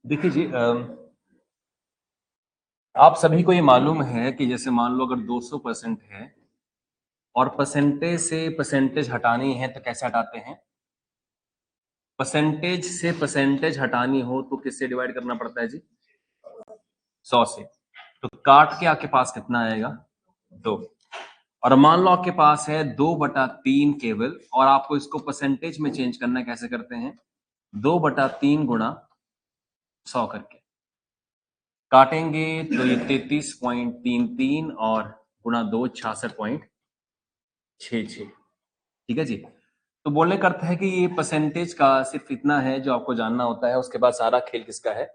देखिए जी, आप सभी को ये मालूम है कि जैसे मान लो अगर 200% है और परसेंटेज से परसेंटेज हटानी है तो कैसे हटाते हैं? परसेंटेज से परसेंटेज हटानी हो तो किससे डिवाइड करना पड़ता है जी? 100 से। तो काट के आपके पास कितना आएगा? 2। और मान लो आपके पास है 2/3 केवल, और आपको इसको परसेंटेज में चेंज करना है। कैसे करते हैं? 2/3 गुणा 100 करके काटेंगे तो ये 33.33 और गुणा 2 66.66। ठीक है जी। तो बोलने का अर्थ है कि ये परसेंटेज का सिर्फ इतना है जो आपको जानना होता है, उसके बाद सारा खेल किसका है?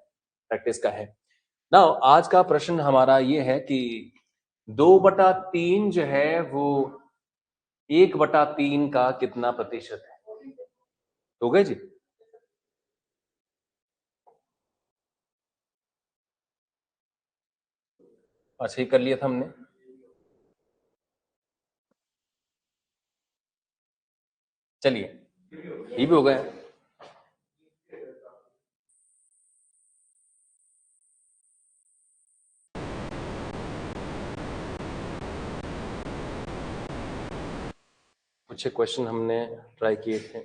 प्रैक्टिस का है ना। आज का प्रश्न हमारा ये है कि 2/3 जो है वो 1/3 का कितना प्रतिशत है? हो गए जी। अच्छा, ये कर लिया था हमने। चलिए, ये भी हो गया। कुछ क्वेश्चन हमने ट्राई किए थे।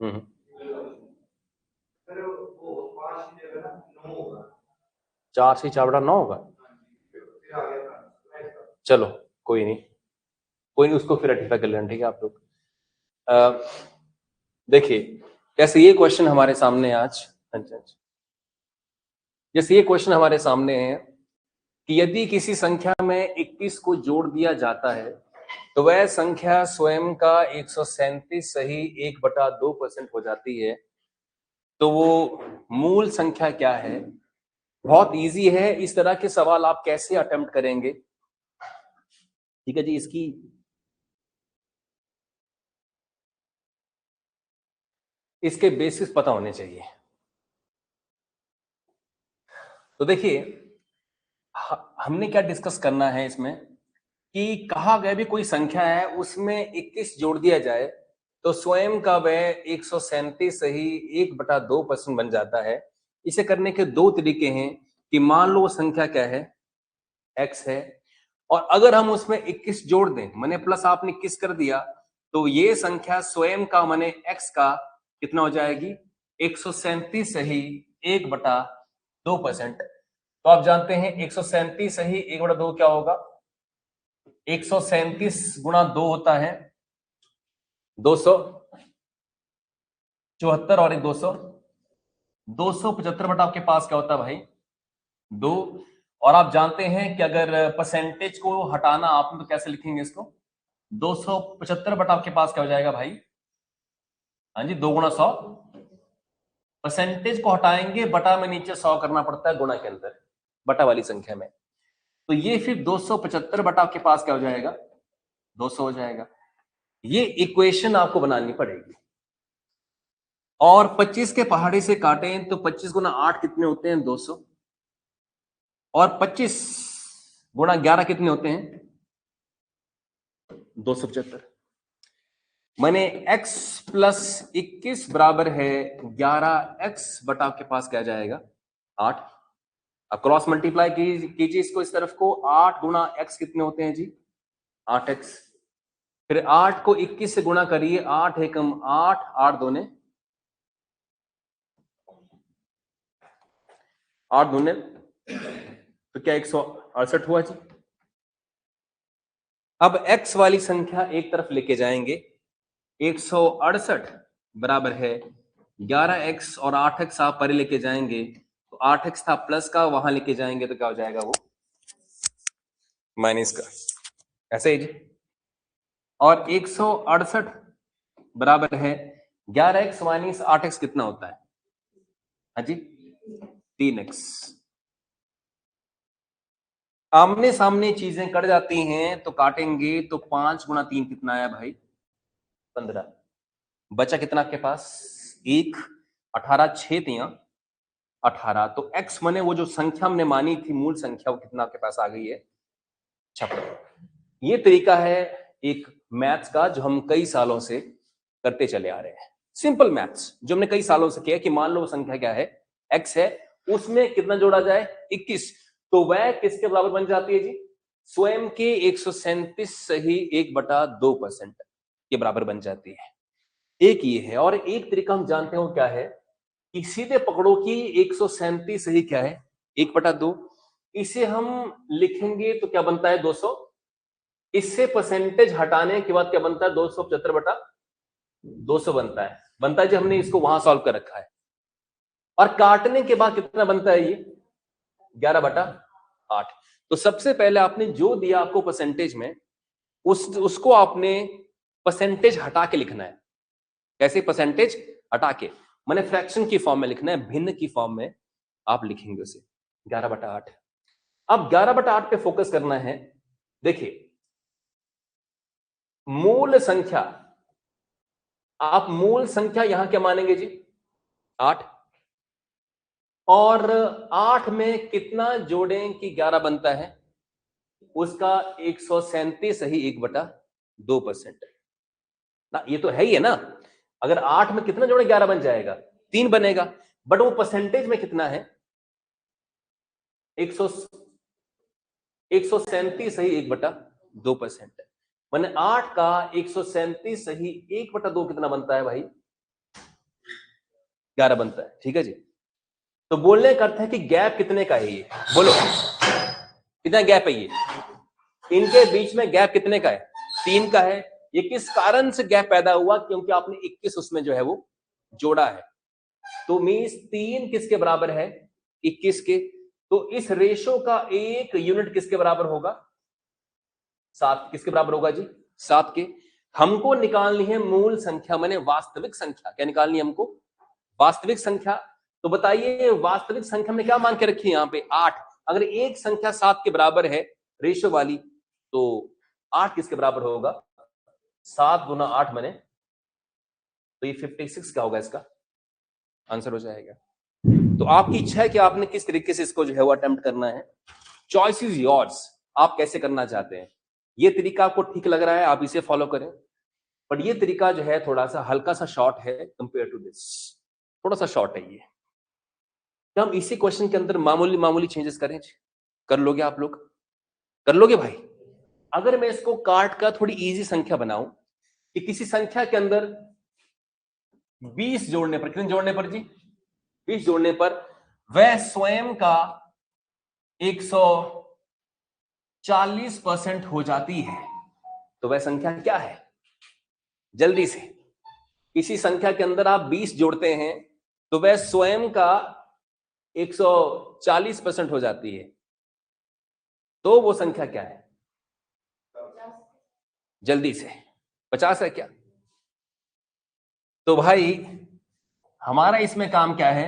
हम्म। 4 से 4/9 होगा। चलो, कोई नहीं, कोई नहीं, उसको फिर रेक्टिफाई कर लेना। ठीक है आप लोग। देखिए, जैसे ये क्वेश्चन हमारे सामने आज, हाँ जी, हाँ जी। जैसे ये क्वेश्चन हमारे सामने है कि यदि किसी संख्या में 21 को जोड़ दिया जाता है तो वह संख्या स्वयं का 137 सही 1/2% हो जाती है, तो वो मूल संख्या क्या है? बहुत इजी है। इस तरह के सवाल आप कैसे अटेम्प्ट करेंगे? ठीक है जी। इसके बेसिस पता होने चाहिए। तो देखिए, हमने क्या डिस्कस करना है इसमें कि कहा गया भी कोई संख्या है उसमें 21 जोड़ दिया जाए तो स्वयं का वह 137 सही 1/2% बन जाता है। इसे करने के दो तरीके हैं कि मान लो वो संख्या क्या है? x है, और अगर हम उसमें 21 जोड़ दें, मैंने प्लस आपने 21 कर दिया, तो ये संख्या स्वयं का मैंने x का कितना हो जाएगी? 137 सही 1/2%। तो आप जानते हैं 137 सही 1/2 क्या होगा? 137 गुणा 2 होता है 274, और एक 275 बटा आपके पास क्या होता है भाई? 2। और आप जानते हैं कि अगर परसेंटेज को हटाना आपने तो कैसे लिखेंगे इसको? 275 बटा आपके पास क्या हो जाएगा भाई? हाँ जी, 2 गुणा 100। परसेंटेज को हटाएंगे, बटा में नीचे 100 करना पड़ता है गुणा के अंदर, बटा वाली संख्या में। तो ये फिर 275 बटा आपके पास क्या हो जाएगा? 200 हो जाएगा। ये इक्वेशन आपको बनानी पड़ेगी। और 25 के पहाड़ी से काटें तो 25 गुना 8 कितने होते हैं? 200। और 25 गुना 11 कितने होते हैं? 275। मैंने x प्लस 21 बराबर है 11x बटा आपके पास क्या जाएगा? 8। अब क्रॉस मल्टीप्लाई कीजिए इसको, इस तरफ को। 8 गुना x कितने होते हैं जी? 8x। फिर 8 को 21 से गुणा करिए। 8 एकम 8, 8 दूने 8 दूने तो क्या 168 हुआ जी। अब x वाली संख्या एक तरफ लेके जाएंगे। 168 बराबर है 11x, और 8x आप परे लेके जाएंगे तो 8x था प्लस का, वहां लेके जाएंगे तो क्या हो जाएगा? वो माइनस का। ऐसे ही जी। और 168 बराबर है 11x माइनस 8x कितना होता है? हाँ जी, 3x। आमने सामने चीजें कट जाती हैं तो काटेंगे तो 5 गुणा 3 कितना आया भाई? 15। बचा कितना आपके पास? 1। 18 6 तिया 18। तो x मैंने वो जो संख्या हमने मानी थी मूल संख्या, वो कितना आपके पास आ गई है? छप्पन। ये तरीका है एक मैथ्स का जो हम कई सालों से करते चले आ रहे हैं। सिंपल मैथ्स जो हमने कई सालों से किया कि मान लो वो संख्या क्या है, x है, उसमें कितना जोड़ा जाए, 21, तो वह किसके बराबर बन जाती है जी, स्वयं के 137 सही 1/2% के बराबर बन जाती है। एक ये है, और एक तरीका हम जानते हैं वो क्या है कि सीधे पकड़ो कि 137 सही क्या है, 1/2, इसे हम लिखेंगे तो क्या बनता है 200, इससे परसेंटेज हटाने के बाद क्या बनता है 275/200 बनता है जी। हमने इसको वहां सॉल्व कर रखा है। और काटने के बाद कितना बनता है ये 11/8। तो सबसे पहले आपने जो दिया आपको परसेंटेज में उसको आपने परसेंटेज हटा के लिखना है। कैसे परसेंटेज हटा के, मैंने फ्रैक्शन की फॉर्म में लिखना है, भिन्न की फॉर्म में आप लिखेंगे उसे 11/8। अब 11/8 पे फोकस करना है। देखिए मूल संख्या, आप मूल संख्या यहां क्या मानेंगे जी 8, और 8 में कितना जोड़ें कि 11 बनता है, उसका 137 सही 1/2% ना, ये तो है ही है ना। अगर 8 में कितना जोड़े 11 बन जाएगा, 3 बनेगा, बट वो परसेंटेज में कितना है 137 सही 1/2%। मैंने 8 का 137 सही 1/2 कितना बनता है भाई 11 बनता है। ठीक है जी। तो बोलने का अर्थ है कि गैप कितने का है ये, बोलो कितना गैप है ये, इनके बीच में गैप कितने का है 3 का है। ये किस कारण से गैप पैदा हुआ, क्योंकि आपने 21 उसमें जो है वो जोड़ा है। तो मीन्स 3 किसके बराबर है 21 के, तो इस रेशो का एक यूनिट किसके बराबर होगा 7। किसके बराबर होगा जी 7 के। हमको निकालनी है मूल संख्या, मैंने वास्तविक संख्या, क्या निकालनी है हमको वास्तविक संख्या। तो बताइए वास्तविक संख्या में क्या मान के रखी है यहाँ पे 8। अगर एक संख्या 7 के बराबर है रेशो वाली, तो 8 किसके बराबर होगा 7 गुना 8 मैंने, तो ये 56 का होगा, इसका आंसर हो जाएगा। तो आपकी इच्छा है कि आपने किस तरीके से इसको जो है वो अटेम्प्ट करना है, चॉइस इज योर्स, आप कैसे करना चाहते हैं। ये तरीका आपको ठीक लग रहा है आप इसे फॉलो करें, बट ये तरीका जो है थोड़ा सा हल्का सा शॉर्ट है कंपेयर टू दिस, थोड़ा सा शॉर्ट है ये। तो हम इसी क्वेश्चन के अंदर मामूली मामूली चेंजेस करें, कर लोगे आप लोग, कर लोगे भाई। अगर मैं इसको काट का थोड़ी इजी संख्या बनाऊं कि किसी संख्या के अंदर 20 जोड़ने पर, कितने जोड़ने पर जी 20 जोड़ने पर वह स्वयं का 140% हो जाती है, तो वह संख्या क्या है। जल्दी से, किसी संख्या के अंदर आप 20 जोड़ते हैं तो वह स्वयं का 140% हो जाती है, तो वो संख्या क्या है जल्दी से, 50 है क्या। तो भाई हमारा इसमें काम क्या है,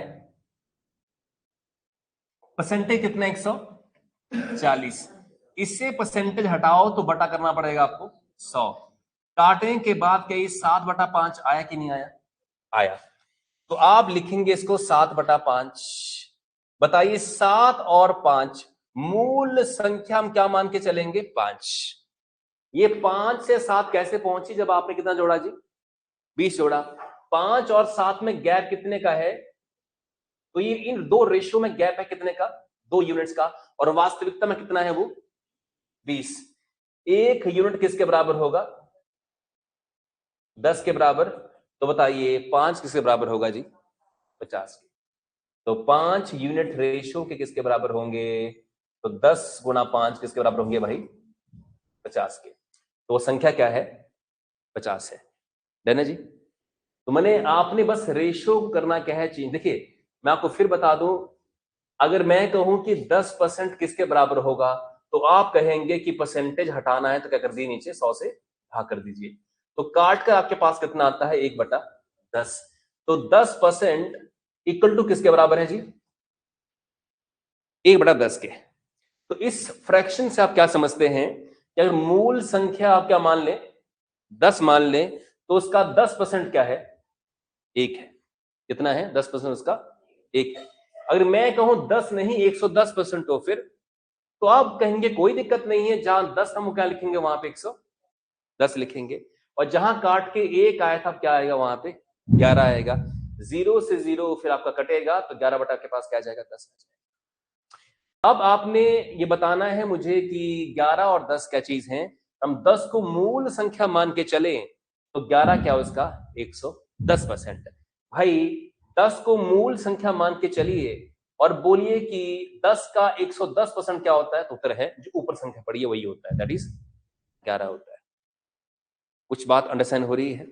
परसेंटेज कितना 140, इससे परसेंटेज हटाओ तो बटा करना पड़ेगा आपको 100। काटने के बाद क्या ये 7/5 आया कि नहीं आया, आया। तो आप लिखेंगे इसको 7/5। बताइए 7 और 5 मूल संख्या हम क्या मान के चलेंगे 5। ये 5 से 7 कैसे पहुंची, जब आपने कितना जोड़ा जी 20 जोड़ा। 5 और 7 में गैप कितने का है, तो ये इन दो रेशियो में गैप है कितने का 2 यूनिट्स का, और वास्तविकता में कितना है वो 20। एक यूनिट किसके बराबर होगा 10 के बराबर। तो बताइए 5 किसके बराबर होगा जी 50 के। तो 5 यूनिट रेशियो के किसके बराबर होंगे, तो 10 गुना 5 किसके बराबर होंगे भाई 50 के। तो वो संख्या क्या है 50 है। डन है जी। तो मैंने आपने बस रेशियो करना क्या है चेंज। देखिए मैं आपको फिर बता दूं, अगर मैं कहूं कि 10% किसके बराबर होगा, तो आप कहेंगे कि परसेंटेज हटाना है तो क्या कर दीजिए नीचे 100 से भाग कर दीजिए। तो काट कर आपके पास कितना आता है 1/10। तो 10% इक्वल टू किसके बराबर है जी 1/10 के। तो इस फ्रैक्शन से आप क्या समझते हैं कि अगर मूल संख्या आप क्या मान लें 10 मान लें, तो उसका 10% क्या है 1 है। कितना है 10% उसका 1 है। अगर मैं कहूं 10 नहीं 110%, तो फिर तो आप कहेंगे कोई दिक्कत नहीं है, जहां 10 हम क्या लिखेंगे वहां पे 110 लिखेंगे, और जहां काट के 1 आया था क्या आएगा वहां पे 11 आएगा। 0 से 0 फिर आपका कटेगा तो 11 बटा के पास क्या आ जाएगा 10 आ जाएगा। अब आपने ये बताना है मुझे कि 11 और 10 क्या चीज है। हम 10 को मूल संख्या मान के चले तो 11 क्या उसका 110%। भाई 10 को मूल संख्या मान के चलिए और बोलिए कि 10 का 110% क्या होता है, तो उत्तर है जो ऊपर संख्या पड़ी है वही होता है, दैट इज 11 होता है। कुछ बात अंडरस्टैंड हो रही है?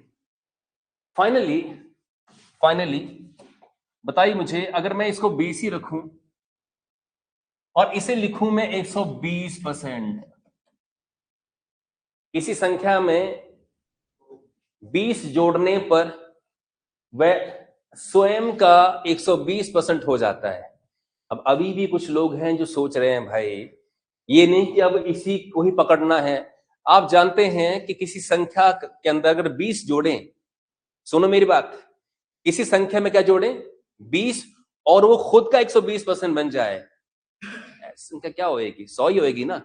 फाइनली बताइए मुझे, अगर मैं इसको 20 ही रखूं और इसे लिखूं मैं 120%, किसी संख्या में 20 जोड़ने पर वह स्वयं का 120% हो जाता है। अब अभी भी कुछ लोग हैं जो सोच रहे हैं भाई ये नहीं कि अब इसी को ही पकड़ना है। आप जानते हैं कि किसी संख्या के अंदर अगर 20 जोड़ें, सुनो मेरी बात, किसी संख्या में क्या जोड़ें 20 और वो खुद का 120% बन जाए, संख्या क्या होएगी 100 ही होएगी ना।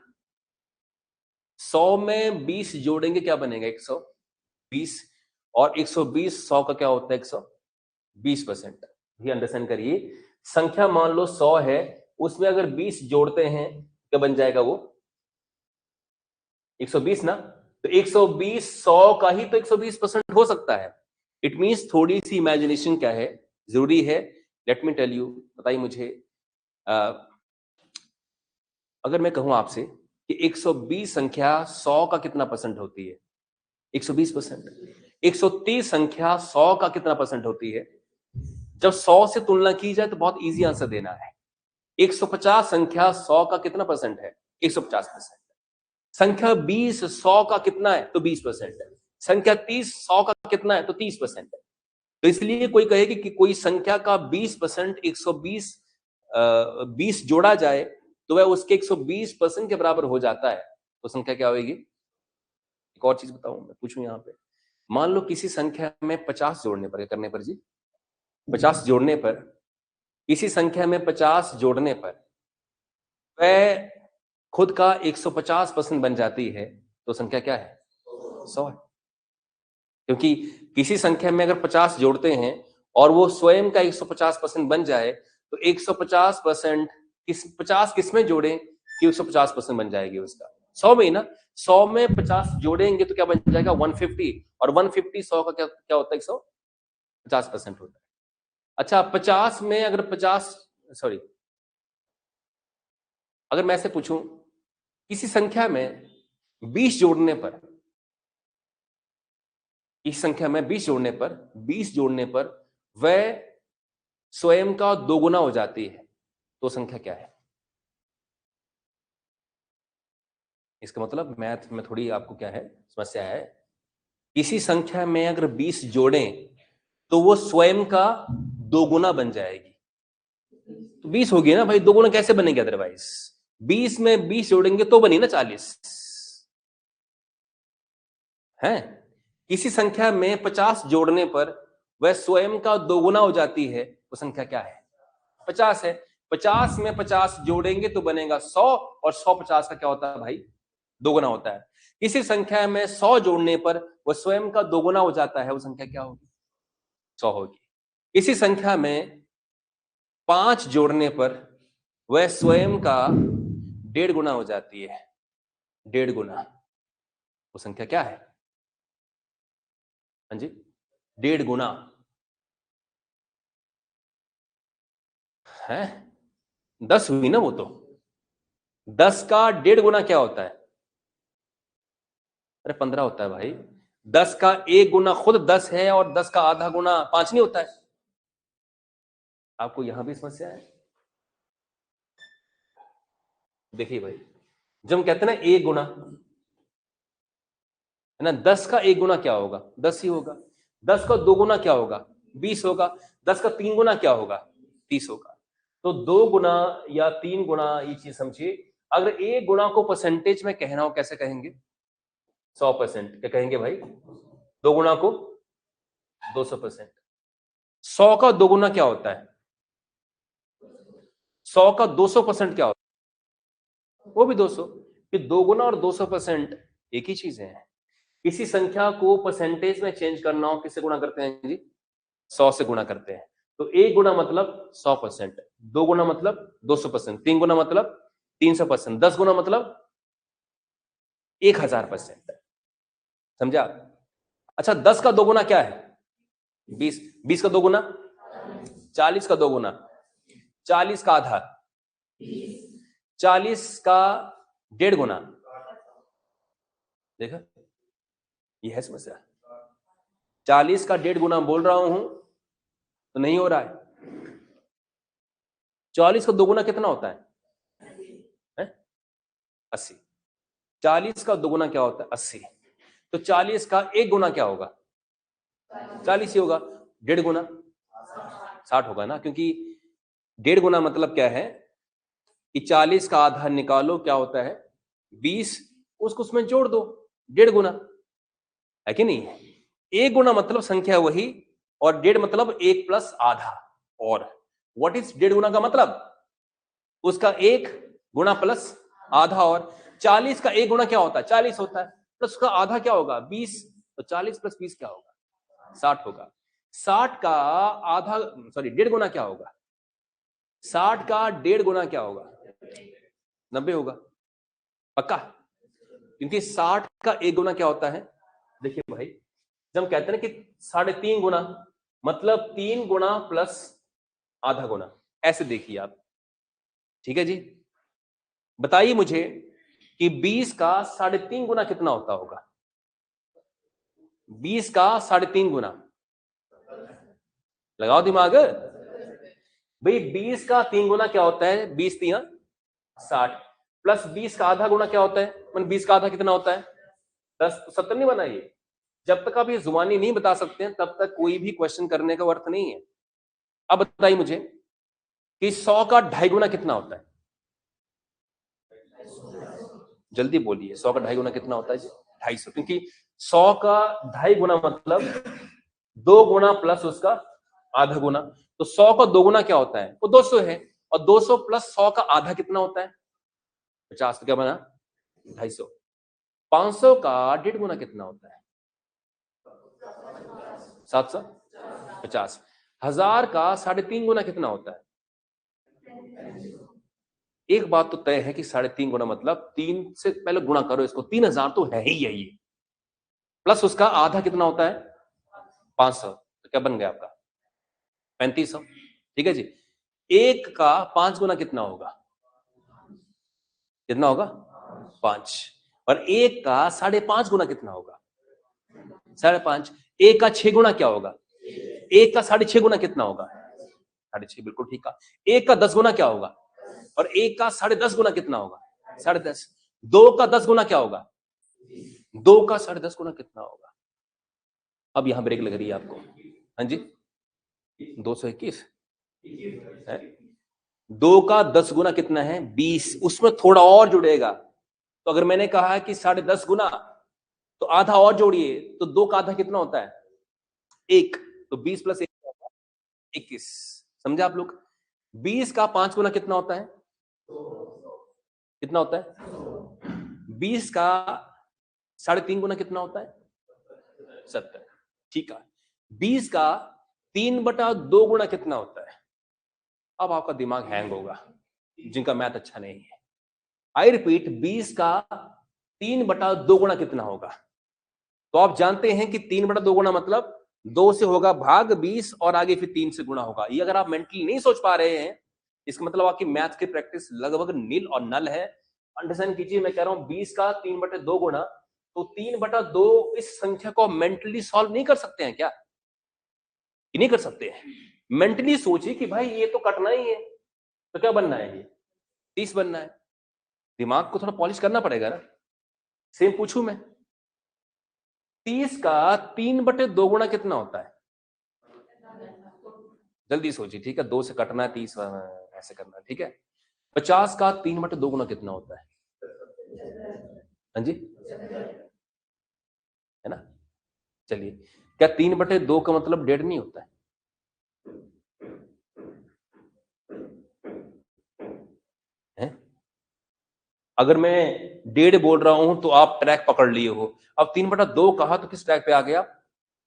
100 में 20 जोड़ेंगे क्या बनेगा 120, और 120 100 का क्या होता है 120%। ये अंडरस्टैंड करिए, संख्या मान लो 100 है, उसमें अगर 20 जोड़ते हैं क्या बन जाएगा वो 120 ना। तो 120 100 का ही तो 120% हो सकता है। इट मींस थोड़ी सी इमेजिनेशन क्या है जरूरी है। लेट मी टेल यू, बताइए मुझे, अगर मैं कहूं आपसे कि 120 संख्या 100 का कितना परसेंट होती है 120%। 130 संख्या 100 का कितना परसेंट होती है, जब 100 से तुलना की जाए तो बहुत इजी आंसर देना है। 150 संख्या 100 का कितना परसेंट है 150%। संख्या 20 100 का कितना है तो 20% है। संख्या 30 100 का कितना है तो 30% है। तो इसलिए कोई कहेगी कि कोई संख्या का 20% 120 20 जोड़ा जाए तो वह उसके 120% के बराबर हो जाता है, तो संख्या क्या होगी। एक और चीज बताऊं मैं पूछूं यहाँ पे, मान लो किसी संख्या में 50 जोड़ने पर करने पर जी 50 जोड़ने पर, किसी संख्या में 50 जोड़ने पर वह खुद का 150% बन जाती है, तो संख्या क्या है 100 है। क्योंकि किसी संख्या में अगर 50 जोड़ते हैं और वो स्वयं का 150% बन जाए तो 150% किस 50 किस में जोड़ें कि 150% बन जाएगी उसका 100 में ही ना। 100 में 50 जोड़ेंगे तो क्या बन जाएगा 150, और 150 100 का क्या क्या होता है 150% होता है। अच्छा 50 में अगर 50 सॉरी अगर मैं ऐसे पूछूं किसी संख्या में 20 जोड़ने पर, इस संख्या में 20 जोड़ने पर वह स्वयं का दोगुना हो जाती है, तो संख्या क्या है। इसका मतलब मैथ में थोड़ी आपको क्या है समस्या है। किसी संख्या में अगर 20 जोड़ें तो वो स्वयं का दोगुना बन जाएगी। तो 20 होगी ना भाई, दोगुना कैसे बनेगी अदरवाइज। 20 में 20 जोड़ेंगे तो बनी ना 40 है। किसी संख्या में 50 जोड़ने पर वह स्वयं का दोगुना हो जाती है, वो संख्या क्या है 50 है। 50 में 50 जोड़ेंगे तो बनेगा 100, और 100 50 का क्या होता है भाई दोगुना होता है। किसी संख्या में 100 जोड़ने पर वह स्वयं का दोगुना हो जाता है, वो संख्या क्या होगी 100 होगी। इसी संख्या में 5 जोड़ने पर वह स्वयं का 1.5 गुना हो जाती है, 1.5 गुना, वो संख्या क्या है हाँ जी 1.5 गुना है। 10 हुई ना वो तो, 10 का 1.5 गुना क्या होता है अरे 15 होता है भाई। 10 का 1 गुना खुद 10 है और 10 का आधा गुना 5 नहीं होता है। आपको यहां भी समस्या है। देखिए भाई जब हम कहते हैं ना 1 गुना है ना, 10 का 1 गुना क्या होगा 10 ही होगा। 10 का 2 गुना क्या होगा 20 होगा। 10 का 3 गुना क्या होगा 30 होगा। तो 2 गुना या 3 गुना ये चीज समझिए। अगर 1 गुना को परसेंटेज में कहना हो कैसे कहेंगे 100%। क्या कहेंगे भाई 2 गुना को 200%। 100 का 2 गुना क्या होता है 100 का 200% क्या होता वो भी 200। फिर 2 गुना और 200% एक ही चीज है। किसी संख्या को परसेंटेज में चेंज करना हो किससे गुणा करते हैं जी? 100 से गुणा करते हैं। तो 1 गुना मतलब 100%, 2 गुना मतलब 200%, 3 गुना मतलब 300%, 10 गुना मतलब 1000%। समझा? अच्छा, 10 का 2 गुना क्या है? 20। 20 का 2 गुना 40 का 2 गुना 40 का आधा 40 का 1.5 गुना। देखा, ये है समस्या। 40 का 1.5 गुना बोल रहा हूं तो नहीं हो रहा है। 40 का 2 गुना कितना होता है? 80। 40 का 2 गुना क्या होता है? 80। तो 40 का 1 गुना क्या होगा? 40 ही होगा। 1.5 गुना 60 होगा ना, क्योंकि 1.5 गुना मतलब क्या है कि 40 का आधा निकालो, क्या होता है? 20, उसको उसमें जोड़ दो, 1.5 गुना है कि नहीं? 1 गुना मतलब संख्या वही, और 1.5 मतलब 1 प्लस आधा। और व्हाट इज 1.5 गुना का मतलब? उसका 1 गुना प्लस आधा। और 40 का 1 गुना क्या होता है? 40 होता है। प्लस उसका आधा क्या होगा? 20। तो 40 प्लस 20 क्या होगा? 60 होगा। 60 का आधा, सॉरी 1.5 गुना क्या होगा? 60 का 1.5 गुना क्या होगा? 90 होगा। पक्का? क्योंकि 60 का 1 गुना क्या होता है? देखिए भाई, जब हम कहते हैं ना कि 3.5 गुना, मतलब 3 गुना प्लस आधा गुना, ऐसे देखिए आप। ठीक है जी? बताइए मुझे कि 20 का 3.5 गुना कितना होता होगा? 20 का 3.5 गुना, लगाओ दिमाग भाई। 20 का 3 गुना क्या होता है? 20 3 60, प्लस 20 का आधा गुना क्या होता है? 20 का आधा कितना होता है? 10। तो 70 नहीं बना ये? जब तक आप ये जुबानी नहीं बता सकते हैं तब तक कोई भी क्वेश्चन करने का अर्थ नहीं है। अब बताइए मुझे कि 100 का 2.5 गुना कितना होता है? जल्दी बोलिए, 100 का 2.5 गुना कितना होता है जी? 250। क्योंकि 100 का 2.5 गुना मतलब 2 गुना प्लस उसका आधा गुना। तो 100 का 2 गुना क्या होता है? वो 200 है। और 200 प्लस 100 का आधा कितना होता है? 50। तो क्या बना? 250। 500 का 1.5 गुना कितना होता है? 750। 1000 का 3.5 गुना कितना होता है? एक बात तो तय है कि 3.5 गुना मतलब 3 से पहले गुणा करो इसको, 3000 तो है ही है ये। प्लस उसका आधा कितना होता है? 500। तो क्या बन गया आपका? 3500। ठीक है जी? 1 का 5 गुना कितना होगा? कितना होगा? 5। और 1 का 5.5 गुना कितना होगा? 5.5। 1 का 6 गुना क्या होगा? 1 का 6.5 गुना कितना होगा? 6.5। बिल्कुल ठीक है। 1 का 10 गुना क्या होगा? और 1 का 10.5 गुना कितना होगा? 10.5। 2 का 10 गुना क्या होगा? 2 का 10.5 गुना कितना होगा? अब यहां ब्रेक लग रही है आपको। हाँ जी, 221 है। 2 का 10 गुना कितना है? 20। उसमें थोड़ा और जुड़ेगा। तो अगर मैंने कहा कि 10.5 गुना, तो आधा और जोड़िए, तो 2 का आधा कितना होता है? 1। तो 20 प्लस 1 21। समझे आप लोग? 20 का 5 गुना कितना होता है? कितना होता है? 20 का 3.5 गुना कितना होता है? 70। ठीक है। 20 का 3/2 गुना कितना होता है? अब आपका दिमाग हैंग होगा, जिनका मैथ अच्छा नहीं है। आई रिपीट, 20 का 3/2 गुना कितना होगा? तो आप जानते हैं कि 3/2 गुना मतलब 2 से होगा भाग 20 और आगे फिर 3 से गुणा होगा। ये अगर आप मेंटली नहीं सोच पा रहे हैं, इसका मतलब आपकी मैथ की प्रैक्टिस लगभग नील और नल है। अंडरस्टैंड कीजिए, मैं कह रहा हूं 20 का 3/2 गुना, तो 3/2 इस संख्या को मेंटली सॉल्व नहीं कर सकते हैं क्या? ये नहीं कर सकते हैं। मेंटली सोचिए कि भाई ये तो कटना ही है, तो क्या बनना है? ये 30 बनना है। दिमाग को थोड़ा पॉलिश करना पड़ेगा ना। सेम पूछूं मैं, 30 का 3/2 गुना कितना होता है? जल्दी सोचिए। ठीक है, 2 से कटना है, 30 ऐसे करना है। ठीक है। 50 का 3/2 गुना कितना होता है? हाँ जी, है ना? चलिए, क्या 3/2 का मतलब 1.5 नहीं होता है? हैं? अगर मैं 1.5 बोल रहा हूं तो आप ट्रैक पकड़ लिए हो। अब 3/2 कहा तो किस ट्रैक पे आ गया?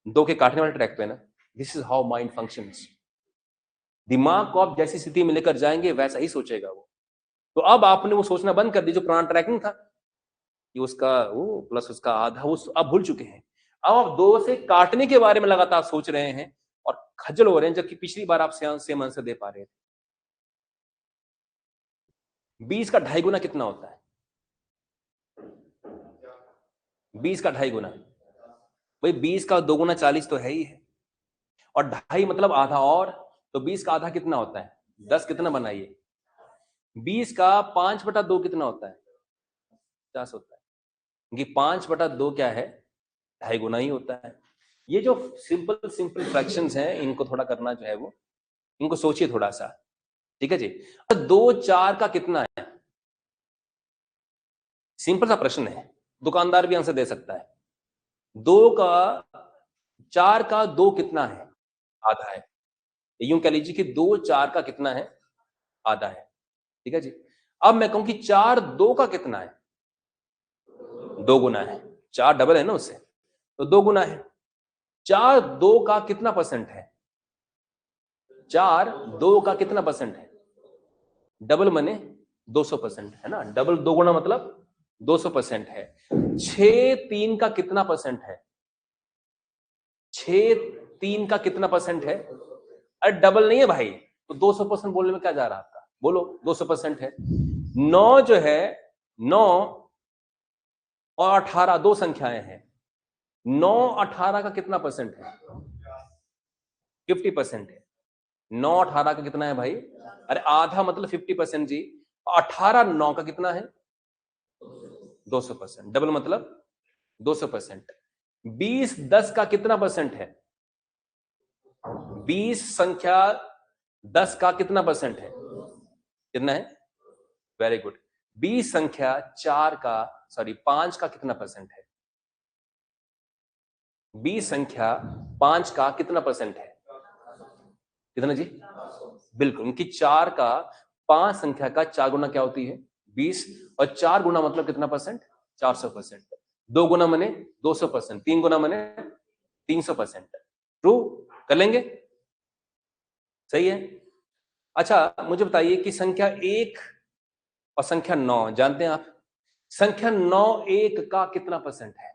2 के काटने वाले ट्रैक पे ना। This is how mind functions. दिमाग को आप जैसी स्थिति में लेकर जाएंगे वैसा ही सोचेगा वो। तो अब आपने वो सोचना बंद कर दी जो पुराना ट्रैकिंग था कि उसका वो प्लस उसका आधा, वो आप भूल चुके हैं। अब आप 2 से काटने के बारे में लगातार सोच रहे हैं और खज्जल हो रहे हैं, जबकि पिछली बार आप सेम आंसर दे पा रहे थे। 20 का 2.5 गुना कितना होता है? 20 का 2.5 गुना भाई 20 का 2 गुना 40 तो है ही है, और 2.5 मतलब आधा, और तो 20 का आधा कितना होता है? 10 कितना बनाइए? 20 का 5/2 कितना होता है? 50 होता है, क्योंकि 5/2 क्या है? 2.5 गुना ही होता है। ये जो सिंपल सिंपल फ्रैक्शंस हैं इनको थोड़ा करना जो है वो, इनको सोचिए थोड़ा सा, ठीक है जी। 2/4 का कितना है? सिंपल सा प्रश्न है, दुकानदार भी आंसर दे सकता है। 4 का 2 कितना है? आधा है। यूं कह लीजिए कि 2/4 का कितना है? आधा है, ठीक है जी। अब मैं कहूं कि 4/2 का कितना है? 2 गुना है। 4 डबल है ना उससे, तो 2 गुना है। 4/2 का कितना परसेंट है? 4/2 का कितना परसेंट है? डबल मने 200% है ना। डबल 2 गुना मतलब 200% है। 6/3 का कितना परसेंट है? 6/3 का कितना परसेंट है? अरे डबल नहीं है भाई, तो 200% बोलने में क्या जा रहा है आपका? बोलो 200% है। 9 जो है, 9 और 18 दो संख्याएं हैं। 9/18 का कितना परसेंट है? 50% है। 9/18 का कितना है भाई? अरे आधा मतलब 50% जी। 18/9 का कितना है? 200%। डबल मतलब 200%। 20/10 का कितना परसेंट है? 20 संख्या 10 का कितना परसेंट है? कितना है? Very good. 20 संख्या 5 का कितना परसेंट है? 20 संख्या 5 का कितना परसेंट है? कितना जी? बिल्कुल, उनकी 4 का 5 संख्या का 4 गुना क्या होती है? 20, और 4 गुना मतलब कितना परसेंट? 400%। 2 गुना मने 200%, 3 गुना मने 300%। ट्रू? कर लेंगे? सही है। अच्छा मुझे बताइए कि संख्या 1 और संख्या 9 जानते हैं आप? संख्या 9 1 का कितना परसेंट है?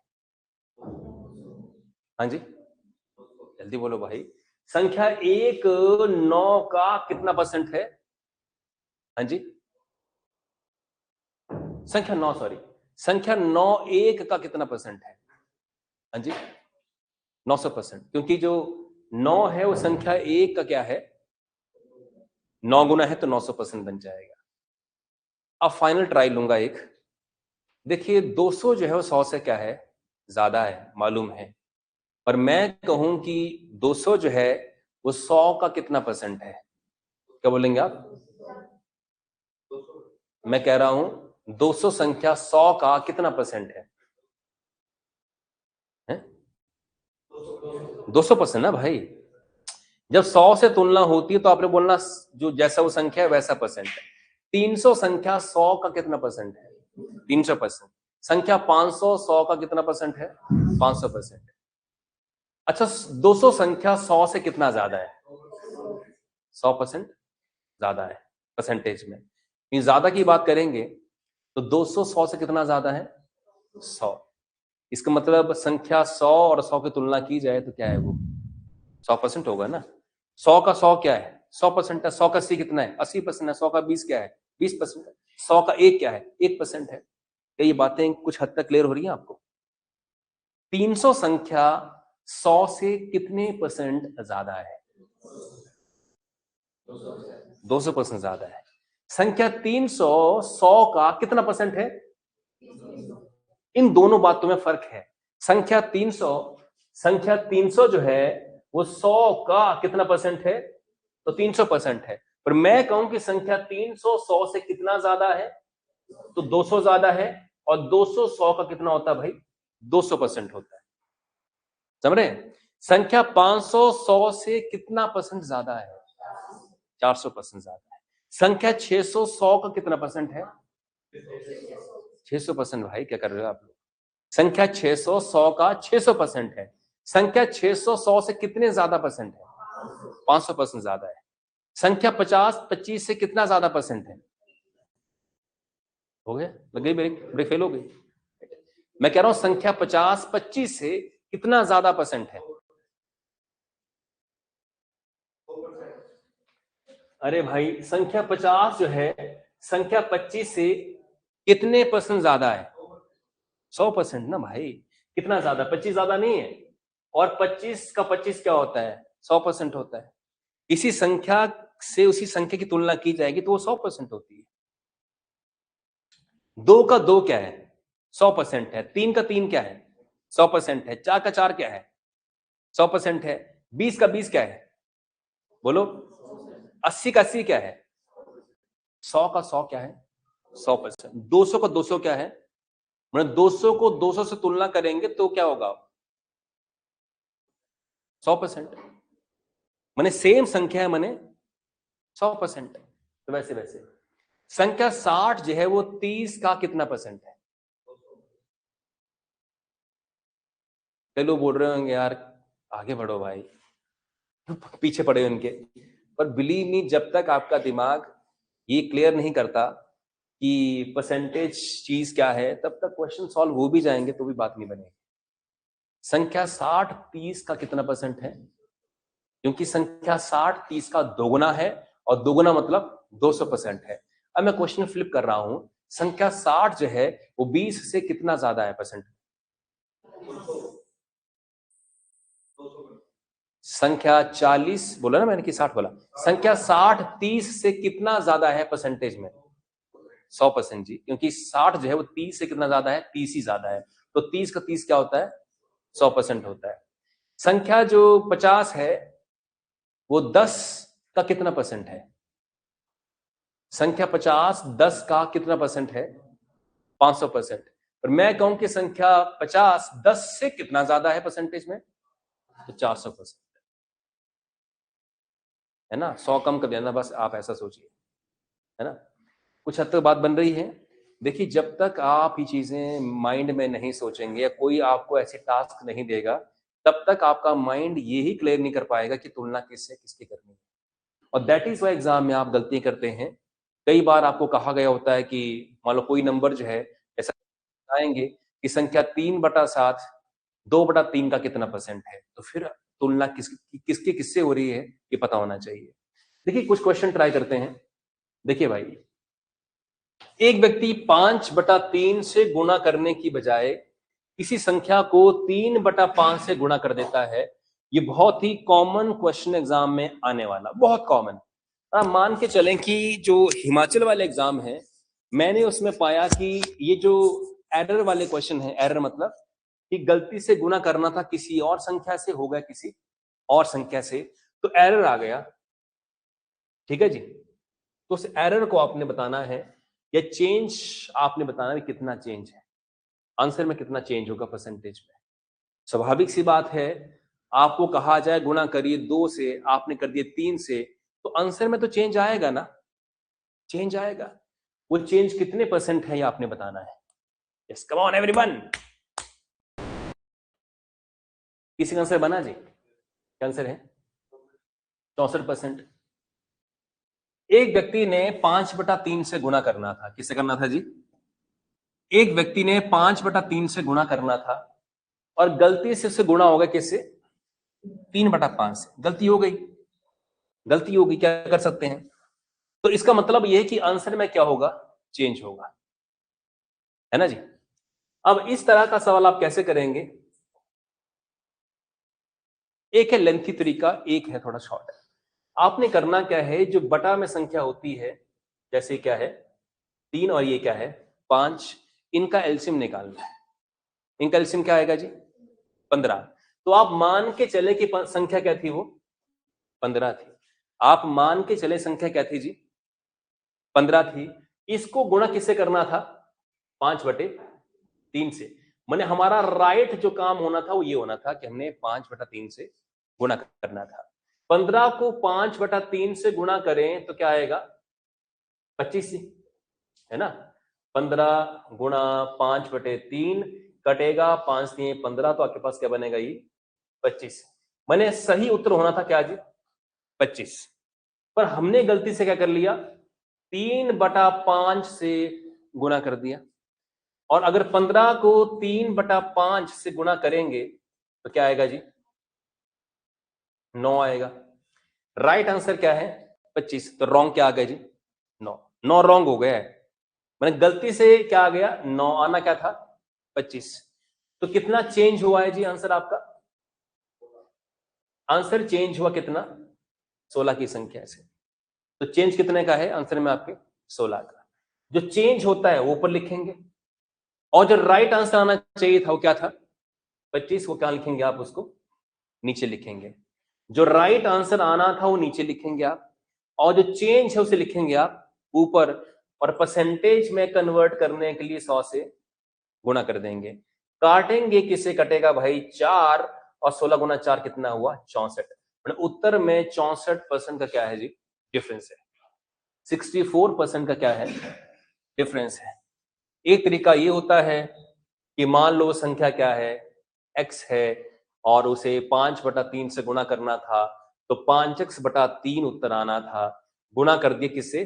हाँ जी, जल्दी बोलो भाई। संख्या 1 9 का कितना परसेंट है? हाँ जी, संख्या 9 सॉरी, संख्या 9 1 का कितना परसेंट है? हाँ जी, 900%, क्योंकि जो 9 है वो संख्या 1 का क्या है? 9 गुना है तो 900% बन जाएगा। अब फाइनल ट्राई लूंगा एक। देखिए 200 जो है वो 100 से क्या है? ज्यादा है, मालूम है। पर मैं कहूं कि 200 जो है वो 100 का कितना परसेंट है? क्या बोलेंगे आप? मैं कह रहा हूं 200 संख्या 100 का कितना परसेंट है? 200% ना भाई। जब 100 से तुलना होती है तो आपने बोलना जो जैसा वो संख्या है वैसा परसेंट है। 300 संख्या 100 का कितना परसेंट है? 300%। संख्या 500 100 का कितना परसेंट है? 500%। अच्छा 200 संख्या 100 से कितना ज्यादा है? 100% ज्यादा है परसेंटेज में। ये ज्यादा की बात करेंगे तो 200 100 से कितना ज्यादा है? 100। इसका मतलब संख्या 100 और 100 की तुलना की जाए तो क्या है वो? 100% होगा ना। 100 का 100 क्या है? 100% है। 100 का 80 कितना है? 80% है। 100 का 20 क्या है? 20% है। 100 का 1 क्या है? 1% है। क्या ये बातें कुछ हद तक क्लियर हो रही हैं आपको? 300 संख्या 100 से कितने परसेंट ज्यादा है? 200% ज्यादा है। संख्या 300 100 का कितना परसेंट है? इन दोनों बातों में फर्क है। संख्या 300 जो है वो 100 का कितना परसेंट है? तो 300% है। पर मैं कहूं कि संख्या 300 100 से कितना ज्यादा है? तो 200 ज्यादा है। और 200 100 का कितना होता है भाई? 200% होता है। समझ रहे हैं? संख्या 500 100 से कितना परसेंट ज्यादा है? 400% ज्यादा है। संख्या 600 100 का कितना परसेंट है? 600% भाई, क्या कर रहे हो आप लोग? संख्या 600 100 का 600% है। संख्या 600 100 से कितने ज्यादा परसेंट है? 500% ज्यादा है। संख्या 50 25 से कितना ज्यादा परसेंट है? हो गया, लग गई ब्रेक, ब्रेक फेल हो गई। मैं कह रहा हूं संख्या 50 25 से कितना ज्यादा परसेंट है? अरे भाई, संख्या 50 जो है संख्या 25 से कितने परसेंट ज्यादा है? 100% ना भाई। कितना ज्यादा? 25 ज्यादा नहीं है। और 25 का 25 क्या होता है? 100% होता है। इसी संख्या से उसी संख्या की तुलना की जाएगी तो वो 100% होती है। 2 का 2 क्या है? 100% है। 3 का 3 क्या है? 100% है। 4 का 4 क्या है? 100% है। 20 का 20 क्या है? बोलो। 80 का 80 क्या है? 100 का 100 क्या है? 100%। 200 का 200 क्या है? मतलब 200 को 200 से तुलना करेंगे तो क्या होगा? 100%। माने सेम संख्या है, माने 100%। तो वैसे वैसे संख्या 60 जो है वो 30 का कितना परसेंट है? कई लोग बोल रहे होंगे यार आगे बढ़ो भाई, पीछे पड़े उनके। पर बिलीव मी, जब तक आपका दिमाग ये क्लियर नहीं करता कि परसेंटेज चीज क्या है, तब तक क्वेश्चन सॉल्व हो भी जाएंगे तो भी बात नहीं बनेगी। संख्या 60 30 का कितना परसेंट है? क्योंकि संख्या 60 30 का दोगुना है, और दोगुना मतलब 200% है। अब मैं क्वेश्चन फ्लिप कर रहा हूं, संख्या 60 जो है वो 20 से कितना ज्यादा है परसेंट? संख्या 40 बोला ना मैंने कि 60 बोला। संख्या 60 30 से कितना ज्यादा है परसेंटेज में? 100% जी, क्योंकि 60 जो है वो 30 से कितना ज्यादा है? 30 ही ज्यादा है। तो 30 का 30 क्या होता है? 100% होता है। संख्या जो 50 है वो 10 का कितना परसेंट है? संख्या 50 10 का कितना परसेंट है? 500%। और मैं कहूं कि संख्या 50 10 से कितना ज्यादा है परसेंटेज में? तो 400%। है ना? 100 कम कर देना बस, आप ऐसा सोचिए। है ना? कुछ हद तक बात बन रही है। देखिए, जब तक आप ये चीजें माइंड में नहीं सोचेंगे या कोई आपको ऐसे टास्क नहीं देगा, तब तक आपका माइंड ये ही क्लियर नहीं कर पाएगा कि तुलना किससे किसकी करनी है। और दैट इज वाई एग्जाम में आप गलती करते हैं। कई बार आपको कहा गया होता है कि मान लो कोई नंबर जो है, ऐसा बताएंगे कि संख्या 3/7 2/3 का कितना परसेंट है, तो फिर तुलना किसकी किससे हो रही है ये पता होना चाहिए। देखिए, कुछ क्वेश्चन ट्राई करते हैं। देखिए भाई, एक व्यक्ति 5/3 से गुणा करने की बजाय किसी संख्या को 3/5 से गुणा कर देता है। ये बहुत ही कॉमन क्वेश्चन एग्जाम में आने वाला, बहुत कॉमन। आप मान के चलें कि जो हिमाचल वाले एग्जाम है, मैंने उसमें पाया कि ये जो एरर वाले क्वेश्चन है, एरर मतलब कि गलती से गुणा करना था किसी और संख्या से, हो गया किसी और संख्या से, तो एरर आ गया। ठीक है जी? तो उस एरर को आपने बताना है, या चेंज आपने बताना है कितना चेंज है, आंसर में कितना चेंज होगा परसेंटेज में। स्वाभाविक सी बात है, आपको कहा जाए गुणा करिए 2 से, आपने कर दिए 3 से, तो आंसर में तो चेंज आएगा ना? चेंज आएगा। वो चेंज कितने परसेंट है ये आपने बताना है। Yes, come on everyone. किसी का आंसर बना जी? क्या आंसर है? 64%। एक व्यक्ति ने 5/3 से गुणा करना था। किससे करना था जी? एक व्यक्ति ने 5/3 से गुणा करना था, और गलती से उससे गुणा हो गया किससे? 3/5 से। गलती हो गई, गलती हो गई, क्या कर सकते हैं? तो इसका मतलब यह है कि आंसर में क्या होगा? चेंज होगा। है ना जी? अब इस तरह का सवाल आप कैसे करेंगे? एक है लेंथी तरीका, एक है थोड़ा शॉर्ट है। आपने करना क्या है, जो बटा में संख्या होती है, जैसे क्या है 3 और ये क्या है 5, इनका एलसीएम निकालना है। इनका एलसीएम क्या आएगा जी? 15। तो आप मान के चले कि संख्या क्या थी वो? 15 थी। आप मान के चले संख्या क्या थी जी? 15 थी। इसको गुणा किससे करना था? 5/3 से। मैंने हमारा राइट जो काम होना था वो ये होना था कि हमने 5/3 से गुणा करना था। 15 को 5/3 से गुणा करें तो क्या आएगा? 25 है ना? 15 गुणा 5/3 कटेगा 5×3 = 15, तो आपके पास क्या बनेगा? ये 25। मैंने सही उत्तर होना था क्या जी? 25। पर हमने गलती से क्या कर लिया? 3/5 से गुणा कर दिया। और अगर 15 को 3/5 से गुणा करेंगे तो क्या आएगा जी? 9 आएगा। राइट आंसर क्या है? 25। तो रॉन्ग क्या आ गया जी? 9। 9 रॉन्ग हो गया है। मैंने गलती से क्या आ गया? 9 आना क्या था? 25। तो कितना चेंज हुआ है जी आंसर आपका? आंसर चेंज हुआ कितना? 16 की संख्या से। तो चेंज कितने का है आंसर में आपके? 16 का। जो चेंज होता है वो ऊपर लिखेंगे, और जो राइट आंसर आना चाहिए था वो क्या था? 25 को क्या लिखेंगे आप? उसको नीचे लिखेंगे। जो राइट आंसर आना था वो नीचे लिखेंगे आप, और जो चेंज है उसे लिखेंगे आप ऊपर, और परसेंटेज में कन्वर्ट करने के लिए 100 से गुणा कर देंगे। काटेंगे, किससे कटेगा भाई? 4, और 16 गुना 4 कितना हुआ? 64। उत्तर में 64% का क्या है जी? डिफरेंस है। 64% का क्या है? डिफरेंस है। एक तरीका ये होता है कि मान लो संख्या क्या है? x है, और उसे 5/3 से गुणा करना था, तो 5x/3 उत्तर आना था। गुणा कर दिए किससे?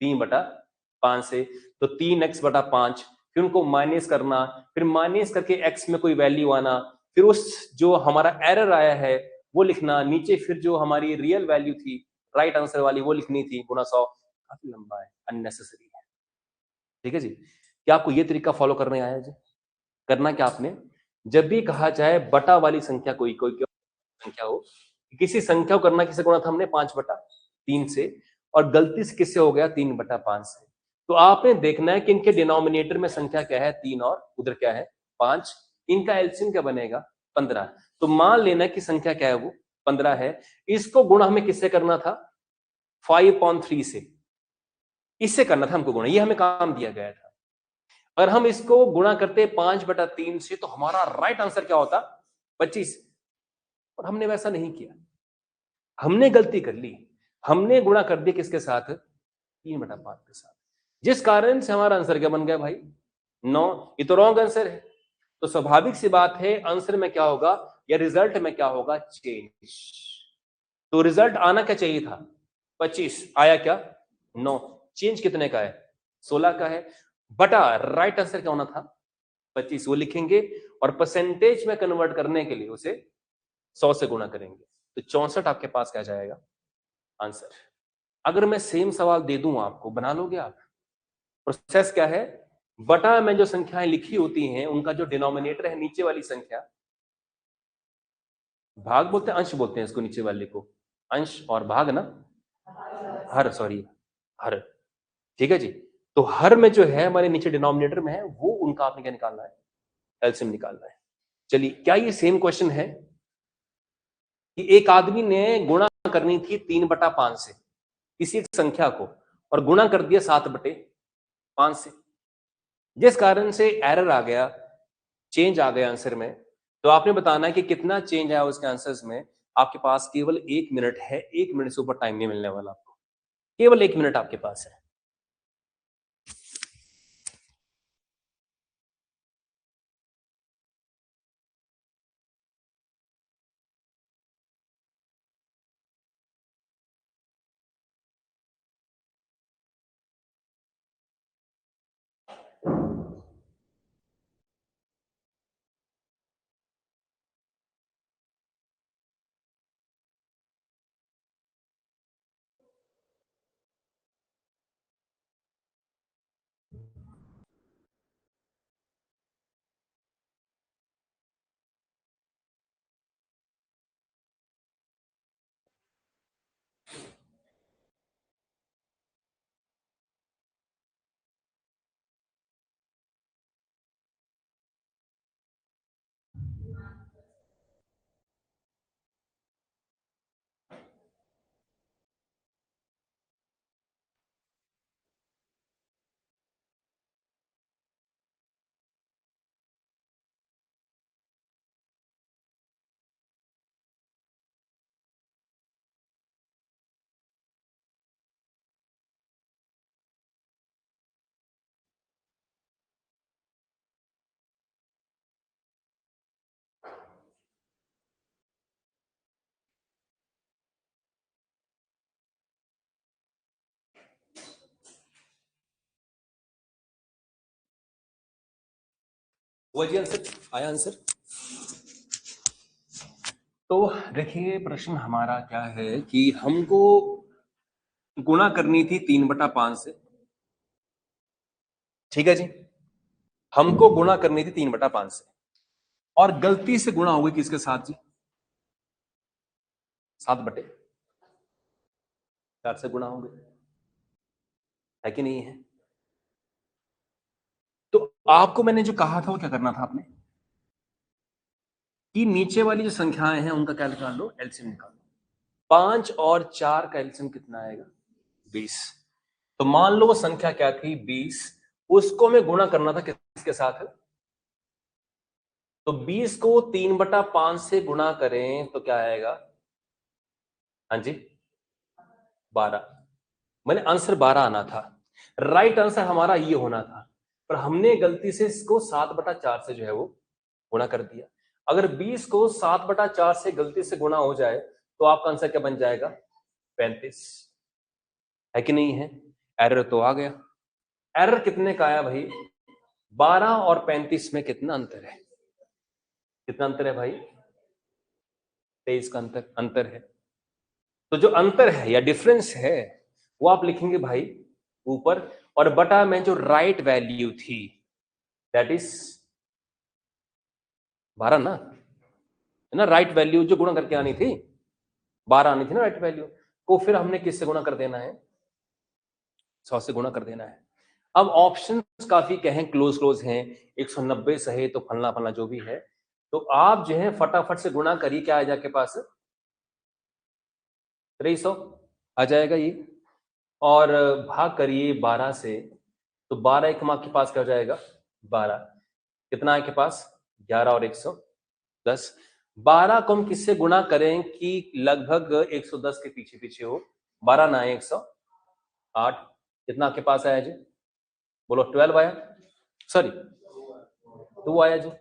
3/5 से। तो 3x/5, फिर उनको माइनस करना, फिर माइनस करके x में कोई वैल्यू आना, फिर उस जो हमारा एरर आया है वो लिखना, नीचे फिर जो हमारी रियल वैल्यू थी राइट आंसर वाली वो लिखनी थी, गुना 100। काफी लंबा है, अननेसेसरी है। ठीक है जी? क्या आपको ये तरीका फॉलो करने आया जी? करना क्या आपने? जब भी कहा जाए बटा वाली संख्या, कोई कोई संख्या हो, किसी संख्या को करना किसे गुणा था हमने? 5/3 से, और गलती से किससे हो गया? 3/5 से। तो आपने देखना है कि इनके डिनोमिनेटर में संख्या क्या है? 3, और उधर क्या है? 5। इनका एलसीएम क्या बनेगा? 15। तो मान लेना कि संख्या क्या है? वो 15 है। इसको गुणा हमें किससे करना था? 5/3 से। इससे करना था हमको गुणा, ये हमें काम दिया गया था। अगर हम इसको गुणा करते 5/3 से तो हमारा राइट आंसर क्या होता? 25। और हमने वैसा नहीं किया, हमने गलती कर ली। हमने गुणा कर दिया किसके साथ? 3/5 के साथ, जिस कारण से हमारा आंसर क्या बन गया भाई? 9। ये तो रॉन्ग आंसर है। तो स्वाभाविक सी बात है, आंसर में क्या होगा या रिजल्ट में क्या होगा? चेंज। तो रिजल्ट आना क्या चाहिए था? 25। आया क्या? 9। चेंज कितने का है? 16 का है। बटा राइट आंसर क्या होना था? 25। वो लिखेंगे, और परसेंटेज में कन्वर्ट करने के लिए उसे 100 से गुणा करेंगे। तो 64 आपके पास क्या जाएगा आंसर? अगर मैं सेम सवाल दे दूं आपको, बना लोगे आप? प्रोसेस क्या है? बटा में जो संख्याएं लिखी होती हैं उनका जो डिनोमिनेटर है नीचे वाली संख्या, भाग बोलते हैं, अंश बोलते हैं इसको, नीचे वाले को अंश, और भाग ना, हर, सॉरी, हर। ठीक है जी? तो हर में जो है हमारे नीचे डिनोमिनेटर में है, वो उनका आपने क्या निकालना है? एलसीएम निकालना है। चलिए, क्या ये सेम क्वेश्चन है कि एक आदमी ने गुणा करनी थी 3/5 से किसी एक संख्या को, और गुणा कर दिया 7/5 से, जिस कारण से एरर आ गया, चेंज आ गया आंसर में। तो आपने बताना है कि कितना चेंज आया उसके आंसर्स में। आपके पास केवल 1 मिनट है, 1 मिनट से ऊपर टाइम नहीं मिलने वाला आपको, केवल 1 मिनट आपके पास है। हुआ जी आंसर, आया आंसर। तो देखिए प्रश्न हमारा क्या है कि हमको गुणा करनी थी 3/5 से, ठीक है जी। हमको गुणा करनी थी 3/5 से, और गलती से गुणा हो गई किसके साथ जी? 7/4 से गुणा हो गई, है कि नहीं है? तो आपको मैंने जो कहा था वो क्या करना था आपने, कि नीचे वाली जो संख्याएं हैं उनका क्या निकाल लो, एलसीएम निकाल लो। 5 और 4 का एलसीएम कितना आएगा? 20। तो मान लो वो संख्या क्या थी? 20। उसको हमें गुणा करना था किसके साथ? तो 20 को 3/5 से गुणा करें तो क्या आएगा? हाँ जी, 12। मैंने आंसर 12 आना था, राइट आंसर हमारा ये होना था, पर हमने गलती से इसको 7/4 से जो है वो गुणा कर दिया। अगर 20 को 7/4 से गलती से गुणा हो जाए तो आपका आंसर क्या बन जाएगा? 35, है कि नहीं है? एरर तो आ गया। एरर कितने का आया भाई? 12 और 35 में कितना अंतर है? कितना अंतर है भाई? 23 का अंतर अंतर है। तो जो अंतर है या डिफरेंस है वो आप लिखेंगे भाई ऊपर, और बटा में जो राइट वैल्यू थी दैट इज 12 ना, है ना? राइट वैल्यू जो गुणा करके आनी थी 12 आनी थी ना राइट वैल्यू, को फिर हमने किससे गुणा कर देना है? 100 से गुणा कर देना है। अब ऑप्शन काफी कहें क्लोज क्लोज हैं, 190 सही तो फलना फलना जो भी है, तो आप जो है फटाफट से गुणा करिए, क्या आ जाए आपके पास? 300 आ जाएगा ये, और भाग करिए 12 से, तो 12 एक आपके पास क्या हो जाएगा? 12। कितना है आपके पास? 11 और 110। 12 को हम किससे गुणा करें कि लगभग 110 के पीछे पीछे हो? 12 ना 108। कितना आपके पास आया जी? बोलो 12 आया, सॉरी 2 आया जी।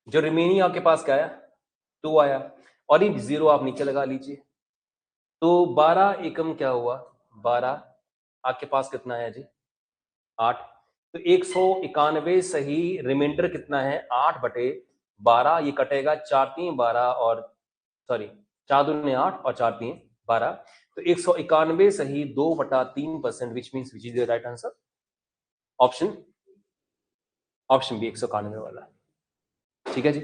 जो रिमेनिंग आपके पास क्या आया? 2 आया, और ये 0 आप नीचे लगा लीजिए। तो 12 एकम क्या हुआ? 12। आपके पास कितना आया जी? 8। तो 191 सही, रिमाइंडर कितना है? 8/12। ये कटेगा 4 3 12, और सॉरी 4 दूनी 8 और 4 3 12। तो 191 सही 2/3%, which means which is the right answer? Option option B 191 वाला। ठीक है जी,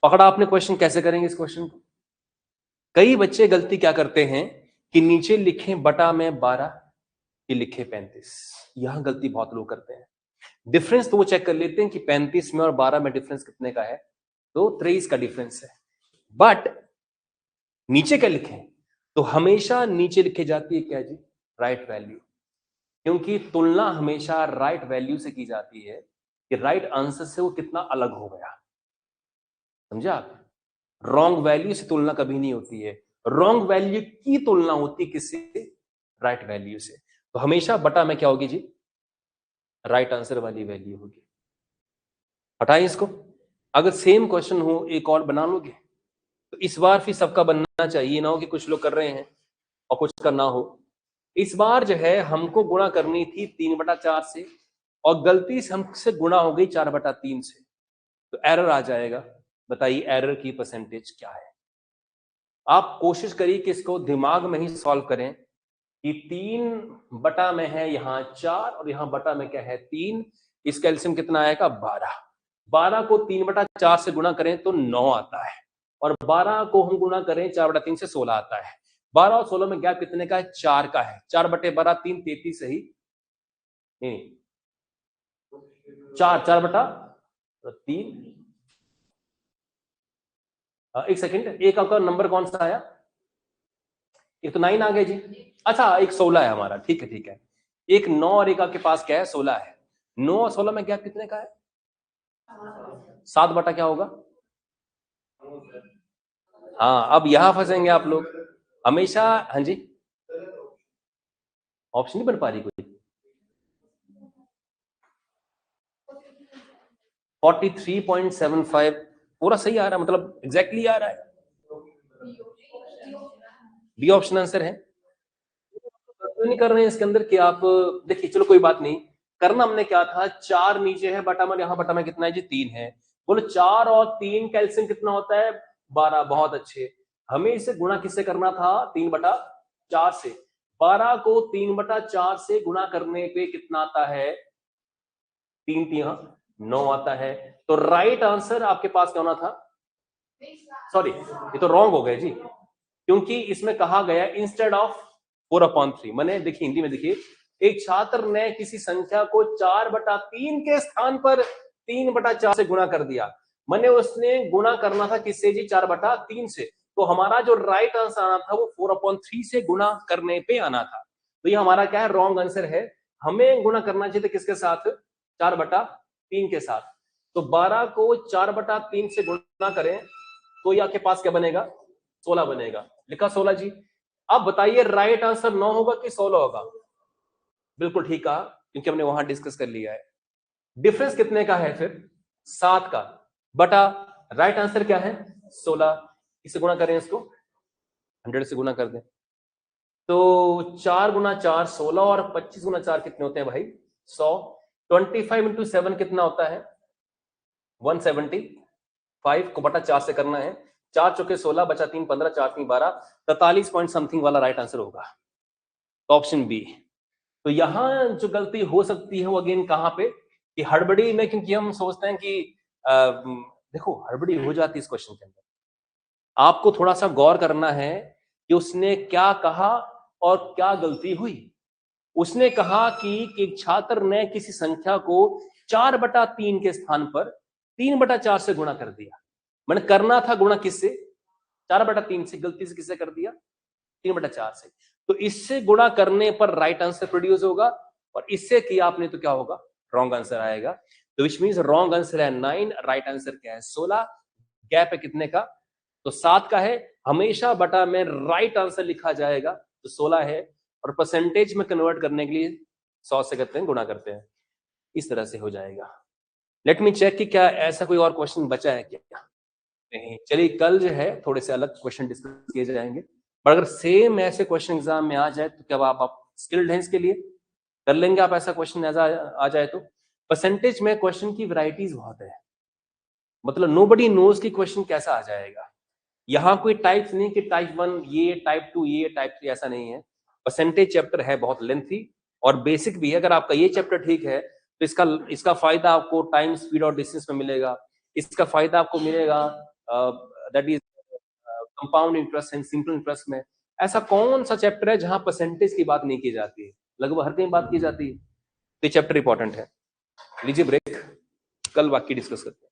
पकड़ा आपने क्वेश्चन? कैसे करेंगे इस क्वेश्चन को? कई बच्चे गलती क्या करते हैं कि नीचे लिखें बटा में 12, कि लिखे 35। यहां गलती बहुत लोग करते हैं। डिफरेंस तो वो चेक कर लेते हैं कि 35 में और 12 में डिफरेंस कितने का है, तो 23 का डिफरेंस है, बट नीचे क्या लिखें? तो हमेशा नीचे लिखे जाती है क्या जी? राइट वैल्यू, क्योंकि तुलना हमेशा राइट वैल्यू से की जाती है कि राइट आंसर से वो कितना अलग हो गया। समझा आप? रॉन्ग वैल्यू से तुलना कभी नहीं होती है, रॉन्ग वैल्यू की तुलना होती किससे? राइट वैल्यू से। तो हमेशा बटा में क्या होगी जी? राइट आंसर वाली वैल्यू होगी। हटाएं इसको। अगर सेम क्वेश्चन हो एक और बना लोगे, तो इस बार फिर सबका बनना चाहिए, ना हो कि कुछ लोग कर रहे हैं और कुछ का ना हो। इस बार जो है हमको गुणा करनी थी 3/4 से, और गलती से हमसे गुणा हो गई 4/3 से, तो एरर आ जाएगा। बताइए एरर की परसेंटेज क्या है? आप कोशिश करिए कि इसको दिमाग में ही सॉल्व करें कि 3 में है यहाँ 4, और यहाँ बटा में क्या है 3। इसका एलसीएम कितना आएगा? 12। 12 को 3/4 से गुणा करें तो 9 आता है, और 12 को हम गुणा करें 4/3 से 16 आता है। 12 और 16 में गैप कितने का है? 4 का है। 4/12 3 33 सही, नहीं 4/3। एक सेकंड, एक आपका नंबर कौन सा आया? एक तो 9 आ गया जी, अच्छा एक 16 है हमारा, ठीक है ठीक है। एक 9 और एक आपके पास क्या है? 16 है। 9 और 16 में गैप कितने का है? 7 बटा क्या होगा? हाँ, अब यहां फंसेंगे आप लोग हमेशा। हाँ जी, ऑप्शन नहीं बन पा रही कोई। 43.75 पूरा सही आ रहा है, मतलब एग्जैक्टली आ रहा है। बी ऑप्शन आंसर है। नहीं कर रहे हैं इसके अंदर कि आप देखिए, चलो कोई बात नहीं, करना हमने क्या था, 4 नीचे है, बटा में यहाँ बटा में कितना है जी 3 है। बोलो 4 और 3 कैल्सियम कितना होता है 12। बहुत अच्छे, हमें इसे गुणा किससे करना था 3/4 से। 12 को 3/4 से गुणा करने पे कितना आता है 3 9 आता है। तो राइट आंसर आपके पास क्या होना था, सॉरी ये तो रॉन्ग हो गया जी, क्योंकि इसमें कहा गया इंस्टेड ऑफ 4/3। मैंने देखिए हिंदी में देखिए, एक छात्र ने किसी संख्या को 4/3 के स्थान पर 3/4 से गुणा कर दिया। मैंने उसने गुणा करना था किससे जी 4/3 से। तो हमारा जो राइट आंसर आना था वो 4/3 से गुणा करने पे आना था। तो ये हमारा क्या है रॉन्ग आंसर है। हमें गुणा करना चाहिए था किसके साथ 4/3 के साथ। तो 12 को 4/3 से गुणा करें तो ये आपके पास क्या बनेगा 16 बनेगा। लिखा 16 जी। अब बताइए राइट आंसर 9 होगा कि 16 होगा। बिल्कुल ठीक कहा, क्योंकि हमने वहां डिस्कस कर लिया है। डिफरेंस कितने का है फिर 7 का, बटा राइट आंसर क्या है 16। इसे गुणा करें, इसको 100 से गुणा कर दें तो 4 गुना 4 16 और 25 गुना 4 कितने होते हैं भाई 100। 25 इंटू 7 कितना होता है 175 को बटा 4 से करना है। 4 चौके 16 बचा 3 15 4 3 12 43 पॉइंट समथिंग वाला राइट आंसर होगा ऑप्शन बी। तो यहां जो गलती हो सकती है वो अगेन कहां पे कि हड़बड़ी में, क्योंकि हम सोचते हैं कि देखो हड़बड़ी हो जाती है इस क्वेश्चन के अंदर। आपको थोड़ा सा गौर करना है कि उसने क्या कहा और क्या गलती हुई। उसने कहा कि एक छात्र ने किसी संख्या को 4/3 के स्थान पर 3/4 से गुणा कर दिया। मैंने करना था गुणा किससे 4/3 से, गलती से किससे कर दिया 3/4 से। तो इससे गुणा करने पर राइट आंसर प्रोड्यूस होगा और इससे किया आपने तो क्या होगा रॉन्ग आंसर आएगा। तो विच मींस रॉन्ग आंसर है 9, राइट आंसर क्या है 16। गैप है कितने का तो 7 का है। हमेशा बटा में राइट आंसर लिखा जाएगा तो 16 है, और परसेंटेज में कन्वर्ट करने के लिए 100 से करते हैं गुणा करते हैं, इस तरह से हो जाएगा। लेट मी चेक कि क्या ऐसा कोई और क्वेश्चन बचा है क्या। नहीं, चलिए कल जो है थोड़े से अलग क्वेश्चन डिस्कस किए जाएंगे। पर अगर सेम ऐसे क्वेश्चन एग्जाम में आ जाए तो क्या आप स्किल्ड हैं इसके लिए, कर लेंगे आप ऐसा क्वेश्चन आ जाए तो। परसेंटेज में क्वेश्चन की वैरायटीज बहुत है, मतलब नोबडी नोज की क्वेश्चन कैसा आ जाएगा। यहाँ कोई टाइप्स नहीं कि टाइप 1 ये टाइप 2 ये टाइप 3, ऐसा नहीं है। परसेंटेज चैप्टर है बहुत लेंथी और बेसिक भी है। अगर आपका ये चैप्टर ठीक है तो इसका फायदा आपको टाइम स्पीड और डिस्टेंस में मिलेगा। इसका फायदा आपको मिलेगा that is compound interest and simple interest में। ऐसा कौन सा चैप्टर है जहां परसेंटेज की बात नहीं की जाती है, लगभग हर कहीं बात की जाती है। तो ये चैप्टर इंपॉर्टेंट है। लीजिए ब्रेक, कल बाकी डिस्कस करते हैं।